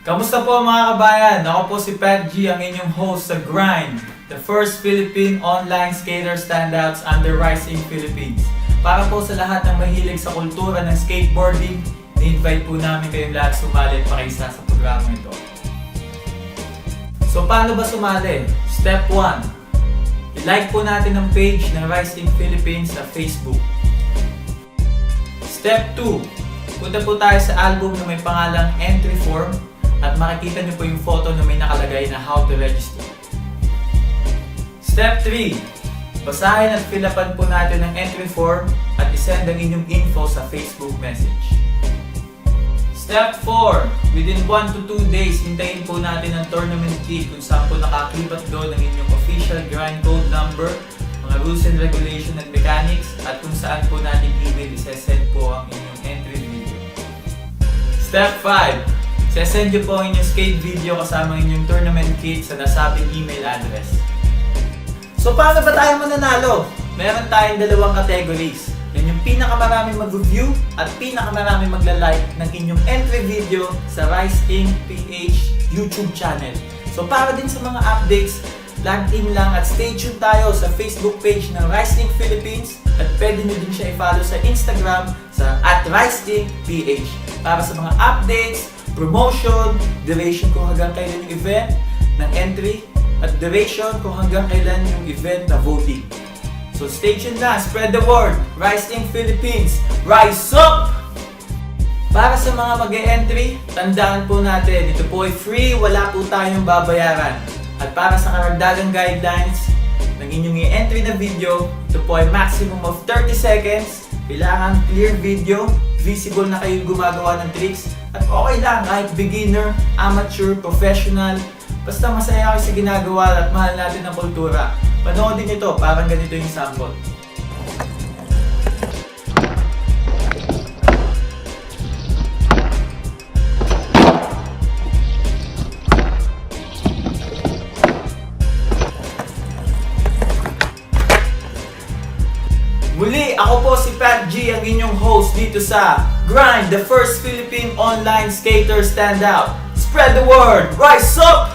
Kamusta po mga kabayan? Ako po si Pat G, ang inyong host sa Grind, the first Philippine online skater standouts under Rising Philippines. Para po sa lahat ng mahilig sa kultura ng skateboarding, ni-invite po namin kayong lahat sumali at pakisa sa programa ito. So paano ba sumali? Step 1. I-like po natin ang page ng Rising Philippines sa Facebook. Step 2. Punta po tayo sa album na may pangalang Entry Form at makikita niyo po yung photo na may nakalagay na how to register. Step 3. Basahin at fill upan po natin ang entry form at isend ang inyong info sa Facebook message. Step 4. Within 1 to 2 days, hintayin po natin ang tournament key kung saan po nakaklipat doon ang inyong official grind code number, mga rules and regulation and mechanics, at kung saan po natin email isesend po ang inyong entry video. Step 5. Sesend nyo po ang inyong skate video kasama inyong tournament kit sa nasabing email address. So paano ba tayo mananalo? Meron tayong dalawang categories. Yan yung pinakamaraming mag-review at pinakamaraming magla-like ng inyong entry video sa Rise Inc. PH YouTube channel. So para din sa mga updates, log in lang at stay tuned tayo sa Facebook page ng Rise Inc. Philippines at pwede nyo din siya i-follow sa Instagram sa @RiseIncPH para sa mga updates, promotion, duration kung hanggang kailan yung event ng entry, at duration kung hanggang kailan yung event na voting. So stay tuned na, spread the word, Rise Inc. Philippines, rise up! Para sa mga mag-e-entry, tandaan po natin, ito po ay free, wala po tayong babayaran. At para sa karagdagang guidelines ng inyong i-entry na video, ito po ay maximum of 30 seconds, kailangan clear video, visible na kayong gumagawa ng tricks, at okay lang kahit beginner, amateur, professional, basta masaya kayo sa ginagawa at mahal natin ang kultura. Panoodin nyo ito, parang ganito yung sample. Muli, ako po si Pat G, ang inyong host dito sa Grind, the first Philippine online skater standout. Spread the word, rise up!